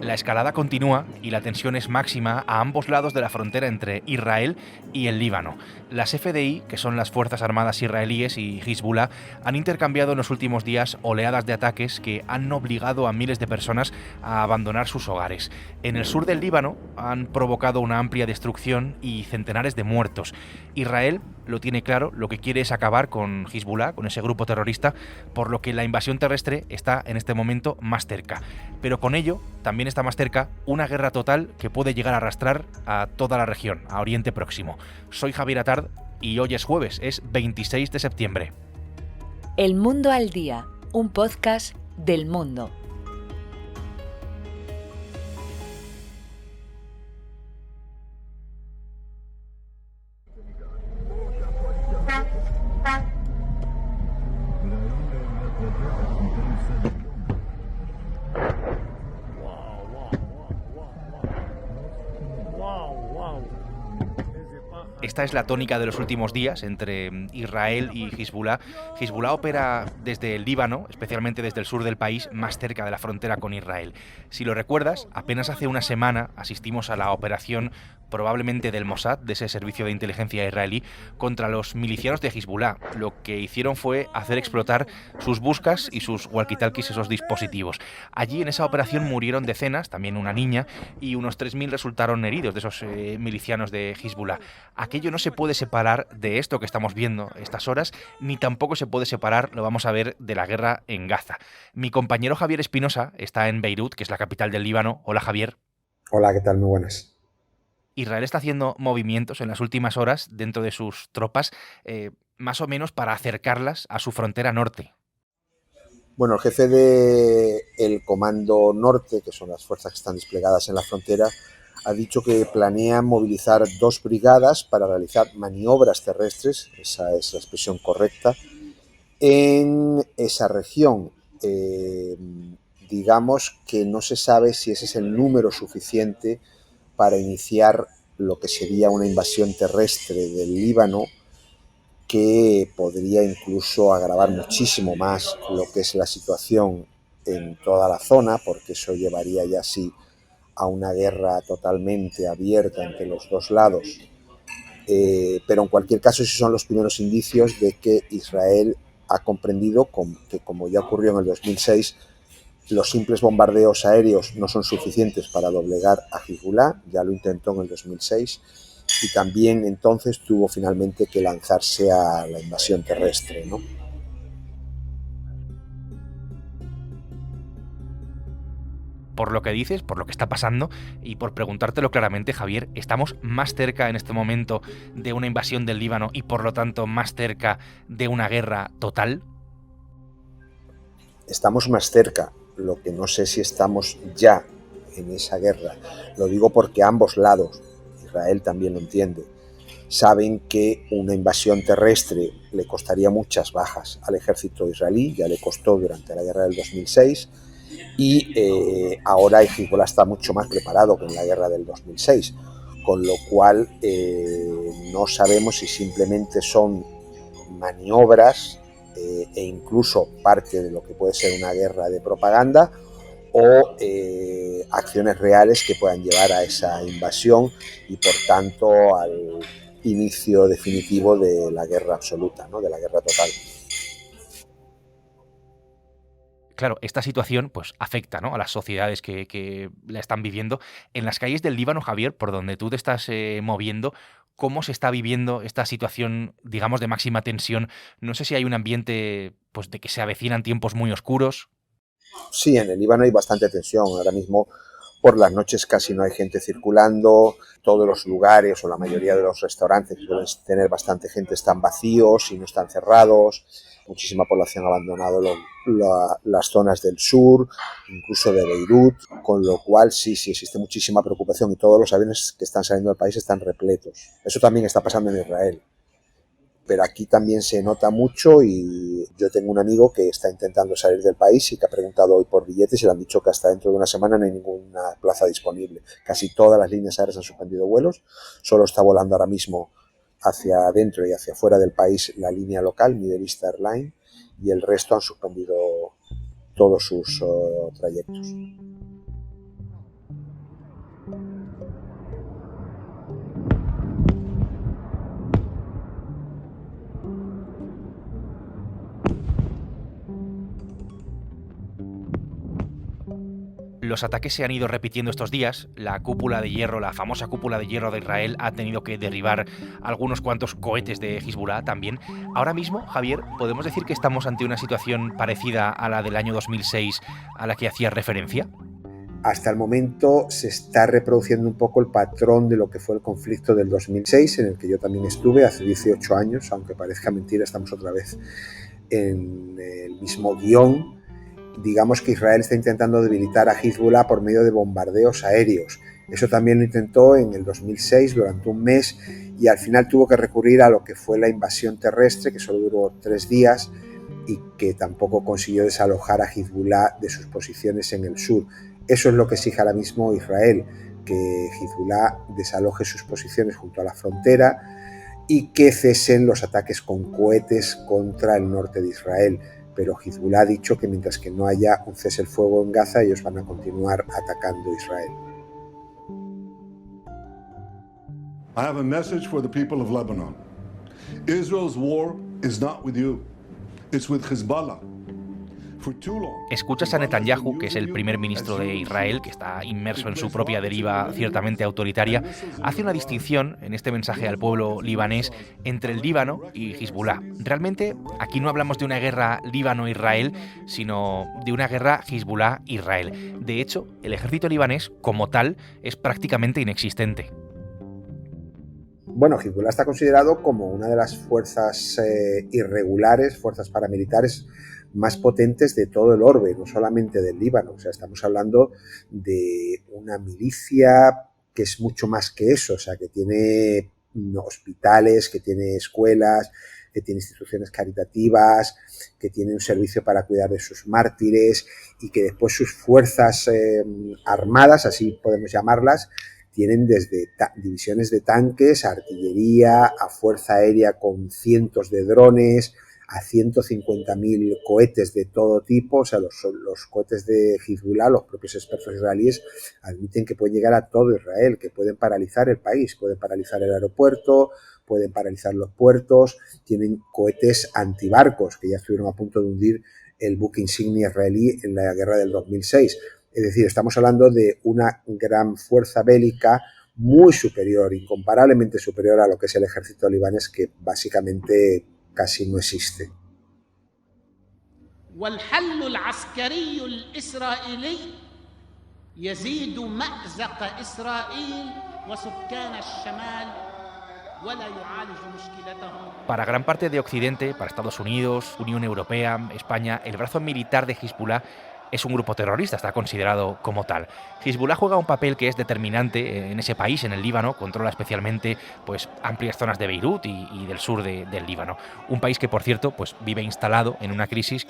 La escalada continúa y la tensión es máxima a ambos lados de la frontera entre Israel y el Líbano. Las FDI, que son las Fuerzas Armadas israelíes, y Hezbollah han intercambiado en los últimos días oleadas de ataques que han obligado a miles de personas a abandonar sus hogares. En el sur del Líbano han provocado una amplia destrucción y centenares de muertos. Israel lo tiene claro, lo que quiere es acabar con Hezbollah, con ese grupo terrorista, por lo que la invasión terrestre está en este momento más cerca. Pero con ello también está más cerca una guerra total que puede llegar a arrastrar a toda la región, a Oriente Próximo. Soy Javier Atard y hoy es jueves, es 26 de septiembre. El Mundo al Día, un podcast del Mundo. Esta es la tónica de los últimos días entre Israel y Hezbollah. Hezbollah opera desde el Líbano, especialmente desde el sur del país, más cerca de la frontera con Israel. Si lo recuerdas, apenas hace una semana asistimos a la operación probablemente del Mossad, de ese servicio de inteligencia israelí, contra los milicianos de Hezbollah. Lo que hicieron fue hacer explotar sus buscas y sus walkie-talkies, esos dispositivos. Allí en esa operación murieron decenas, también una niña, y unos 3.000 resultaron heridos de esos milicianos de Hezbollah. Aquello no se puede separar de esto que estamos viendo estas horas, ni tampoco se puede separar, lo vamos a ver, de la guerra en Gaza. Mi compañero Javier Espinosa está en Beirut, que es la capital del Líbano. Hola, Javier. Hola, ¿qué tal? Muy buenas. Israel está haciendo movimientos en las últimas horas dentro de sus tropas, más o menos para acercarlas a su frontera norte. Bueno, el jefe del Comando Norte, que son las fuerzas que están desplegadas en la frontera, ha dicho que planean movilizar 2 brigadas para realizar maniobras terrestres, esa es la expresión correcta, en esa región. Digamos que no se sabe si ese es el número suficiente para iniciar lo que sería una invasión terrestre del Líbano, que podría incluso agravar muchísimo más lo que es la situación en toda la zona, porque eso llevaría ya sí a una guerra totalmente abierta entre los dos lados. Pero en cualquier caso, esos son los primeros indicios de que Israel ha comprendido que, como ya ocurrió en el 2006, los simples bombardeos aéreos no son suficientes para doblegar a Hezbollah, ya lo intentó en el 2006, y también entonces tuvo finalmente que lanzarse a la invasión terrestre, ¿no? Por lo que dices, por lo que está pasando, y por preguntártelo claramente, Javier, ¿estamos más cerca en este momento de una invasión del Líbano y por lo tanto más cerca de una guerra total? Estamos más cerca, lo que no sé si estamos ya en esa guerra. Lo digo porque ambos lados, Israel también lo entiende, saben que una invasión terrestre le costaría muchas bajas al ejército israelí, ya le costó durante la guerra del 2006, y ahora Hezbollah está mucho más preparado que en la guerra del 2006, con lo cual no sabemos si simplemente son maniobras e incluso parte de lo que puede ser una guerra de propaganda o acciones reales que puedan llevar a esa invasión y por tanto al inicio definitivo de la guerra absoluta, ¿no? De la guerra total. Claro, esta situación pues afecta, ¿no?, a las sociedades que la están viviendo. En las calles del Líbano, Javier, por donde tú te estás moviendo, ¿cómo se está viviendo esta situación, digamos, de máxima tensión? No sé si hay un ambiente pues de que se avecinan tiempos muy oscuros. Sí, en el Líbano hay bastante tensión. Ahora mismo por las noches casi no hay gente circulando, todos los lugares o la mayoría de los restaurantes que suelen tener bastante gente están vacíos y no están cerrados. Muchísima población ha abandonado las zonas del sur, incluso de Beirut, con lo cual sí existe muchísima preocupación y todos los aviones que están saliendo del país están repletos. Eso también está pasando en Israel. Pero aquí también se nota mucho y yo tengo un amigo que está intentando salir del país y que ha preguntado hoy por billetes y le han dicho que hasta dentro de una semana no hay ninguna plaza disponible. Casi todas las líneas aéreas han suspendido vuelos, solo está volando ahora mismo hacia adentro y hacia afuera del país la línea local, Middle East Airlines, y el resto han suspendido todos sus trayectos. Los ataques se han ido repitiendo estos días. La cúpula de hierro, la famosa cúpula de hierro de Israel, ha tenido que derribar algunos cuantos cohetes de Hezbollah también. Ahora mismo, Javier, ¿podemos decir que estamos ante una situación parecida a la del año 2006 a la que hacías referencia? Hasta el momento se está reproduciendo un poco el patrón de lo que fue el conflicto del 2006, en el que yo también estuve hace 18 años, aunque parezca mentira, estamos otra vez en el mismo guión. Digamos que Israel está intentando debilitar a Hezbollah por medio de bombardeos aéreos. Eso también lo intentó en el 2006 durante un mes y al final tuvo que recurrir a lo que fue la invasión terrestre, que solo duró 3 días y que tampoco consiguió desalojar a Hezbollah de sus posiciones en el sur. Eso es lo que exige ahora mismo Israel, que Hezbollah desaloje sus posiciones junto a la frontera y que cesen los ataques con cohetes contra el norte de Israel. Pero Hezbollah ha dicho que mientras que no haya un cese el fuego en Gaza, ellos van a continuar atacando a Israel. I have a message for the people of Lebanon. Israel's war is not with you. It's with Hezbollah. Escuchas a Netanyahu, que es el primer ministro de Israel, que está inmerso en su propia deriva ciertamente autoritaria, hace una distinción en este mensaje al pueblo libanés entre el Líbano y Hezbollah. Realmente aquí no hablamos de una guerra Líbano-Israel, sino de una guerra Hezbollah-Israel. De hecho, el ejército libanés, como tal, es prácticamente inexistente. Bueno, Hezbollah está considerado como una de las fuerzas irregulares, fuerzas paramilitares más potentes de todo el orbe, no solamente del Líbano. O sea, estamos hablando de una milicia que es mucho más que eso, o sea, que tiene hospitales, que tiene escuelas, que tiene instituciones caritativas, que tiene un servicio para cuidar de sus mártires y que después sus fuerzas armadas, así podemos llamarlas, tienen desde divisiones de tanques, a artillería, a fuerza aérea con cientos de drones, a 150.000 cohetes de todo tipo. O sea, los cohetes de Hezbollah, los propios expertos israelíes admiten que pueden llegar a todo Israel, que pueden paralizar el país, pueden paralizar el aeropuerto, pueden paralizar los puertos, tienen cohetes antibarcos que ya estuvieron a punto de hundir el buque insignia israelí en la guerra del 2006. Es decir, estamos hablando de una gran fuerza bélica muy superior, incomparablemente superior a lo que es el ejército libanés, que básicamente casi no existe. والحل العسكري الإسرائيلي يزيد مأزق إسرائيل وسكان الشمال ولا يعالج مشكلتهم. Para gran parte de Occidente, para Estados Unidos, Unión Europea, España, el brazo militar de Hezbollah es un grupo terrorista, está considerado como tal. Hezbollah juega un papel que es determinante en ese país, en el Líbano, controla especialmente pues, amplias zonas de Beirut y del sur del Líbano. Un país que, por cierto, pues, vive instalado en una crisis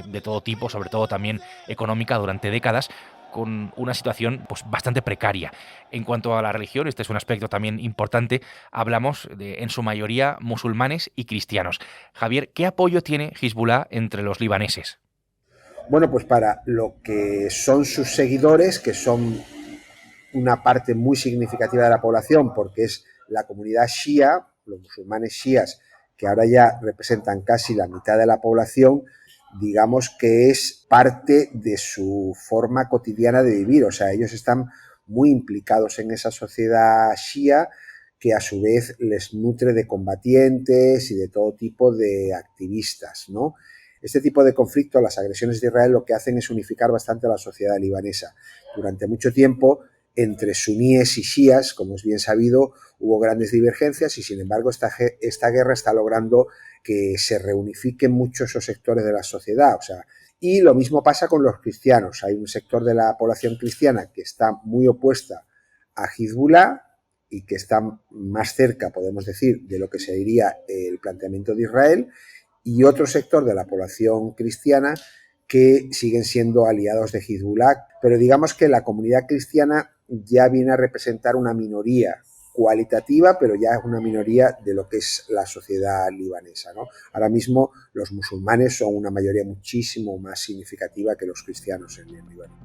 de todo tipo, sobre todo también económica, durante décadas, con una situación pues, bastante precaria. En cuanto a la religión, este es un aspecto también importante, hablamos en su mayoría musulmanes y cristianos. Javier, ¿qué apoyo tiene Hezbollah entre los libaneses? Bueno, pues para lo que son sus seguidores, que son una parte muy significativa de la población, porque es la comunidad shia, los musulmanes shías, que ahora ya representan casi la mitad de la población, digamos que es parte de su forma cotidiana de vivir. O sea, ellos están muy implicados en esa sociedad shia, que a su vez les nutre de combatientes y de todo tipo de activistas, ¿no? Este tipo de conflicto, las agresiones de Israel, lo que hacen es unificar bastante a la sociedad libanesa. Durante mucho tiempo, entre suníes y shías, como es bien sabido, hubo grandes divergencias y, sin embargo, esta guerra está logrando que se reunifiquen muchos esos sectores de la sociedad. O sea, y lo mismo pasa con los cristianos. Hay un sector de la población cristiana que está muy opuesta a Hezbollah y que está más cerca, podemos decir, de lo que sería el planteamiento de Israel, y otro sector de la población cristiana que siguen siendo aliados de Hezbollah, pero digamos que la comunidad cristiana ya viene a representar una minoría cualitativa, pero ya es una minoría de lo que es la sociedad libanesa, ¿no? Ahora mismo los musulmanes son una mayoría muchísimo más significativa que los cristianos en el Líbano.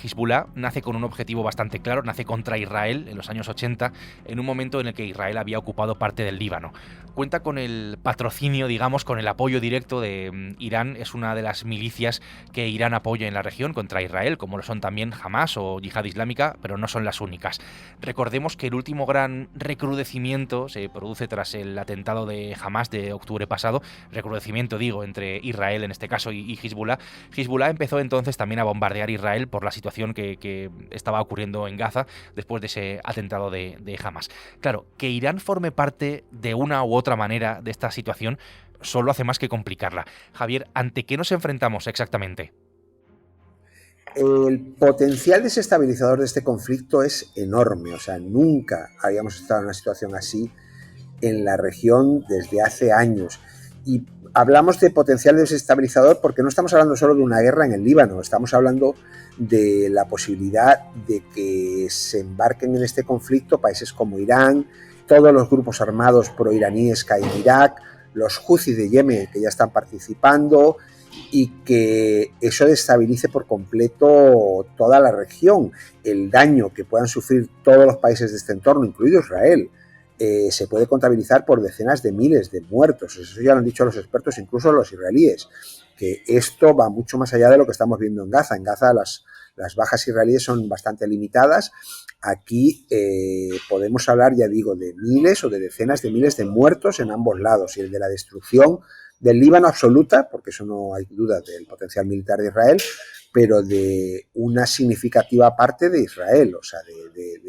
Hezbollah nace con un objetivo bastante claro, nace contra Israel en los años 80, en un momento en el que Israel había ocupado parte del Líbano. Cuenta con el patrocinio, digamos, con el apoyo directo de Irán. Es una de las milicias que Irán apoya en la región contra Israel, como lo son también Hamas o Yihad Islámica, pero no son las únicas. Recordemos que el último gran recrudecimiento se produce tras el atentado de Hamas de octubre pasado, recrudecimiento digo, entre Israel en este caso y Hezbollah. Hezbollah empezó entonces también a bombardear Israel por la situación que estaba ocurriendo en Gaza después de ese atentado de Hamas. Claro, que Irán forme parte de una u otra manera de esta situación solo hace más que complicarla. Javier, ¿ante qué nos enfrentamos exactamente? El potencial desestabilizador de este conflicto es enorme, o sea, nunca habíamos estado en una situación así en la región desde hace años. Y hablamos de potencial desestabilizador porque no estamos hablando solo de una guerra en el Líbano, estamos hablando de la posibilidad de que se embarquen en este conflicto países como Irán, todos los grupos armados proiraníes que hay en Irak, los Houthis de Yemen que ya están participando, y que eso destabilice por completo toda la región. El daño que puedan sufrir todos los países de este entorno, incluido Israel, se puede contabilizar por decenas de miles de muertos. Eso ya lo han dicho los expertos, incluso los israelíes, que esto va mucho más allá de lo que estamos viendo en Gaza. En Gaza las bajas israelíes son bastante limitadas. Aquí podemos hablar, ya digo, de miles o de decenas de miles de muertos en ambos lados, y el de la destrucción del Líbano absoluta, porque eso no hay duda del potencial militar de Israel, pero de una significativa parte de Israel, o sea, de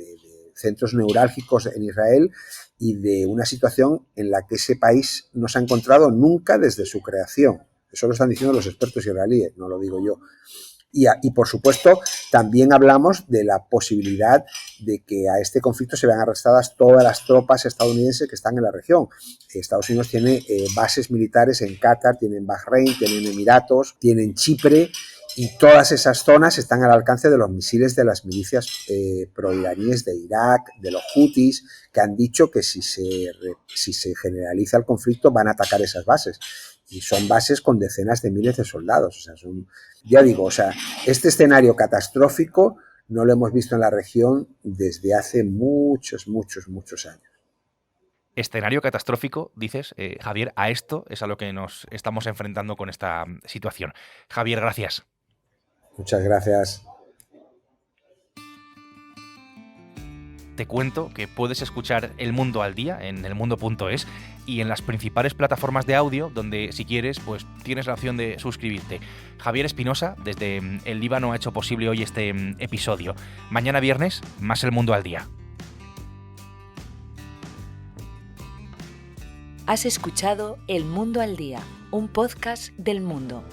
centros neurálgicos en Israel, y de una situación en la que ese país no se ha encontrado nunca desde su creación. Eso lo están diciendo los expertos israelíes, no lo digo yo. Y por supuesto, también hablamos de la posibilidad de que a este conflicto se vean arrastradas todas las tropas estadounidenses que están en la región. Estados Unidos tiene bases militares en Qatar, tienen Bahrein, tienen Emiratos, tienen Chipre, y todas esas zonas están al alcance de los misiles de las milicias proiraníes de Irak, de los Houthis, que han dicho que si se generaliza el conflicto van a atacar esas bases. Y son bases con decenas de miles de soldados. O sea, ya digo, o sea, este escenario catastrófico no lo hemos visto en la región desde hace muchos años. Escenario catastrófico, dices, Javier, a esto es a lo que nos estamos enfrentando con esta situación. Javier, gracias. Muchas gracias. Te cuento que puedes escuchar El Mundo al Día en elmundo.es y en las principales plataformas de audio, donde si quieres, pues tienes la opción de suscribirte. Javier Espinosa, desde el Líbano, ha hecho posible hoy este episodio. Mañana viernes, más El Mundo al Día. Has escuchado El Mundo al Día, un podcast del Mundo.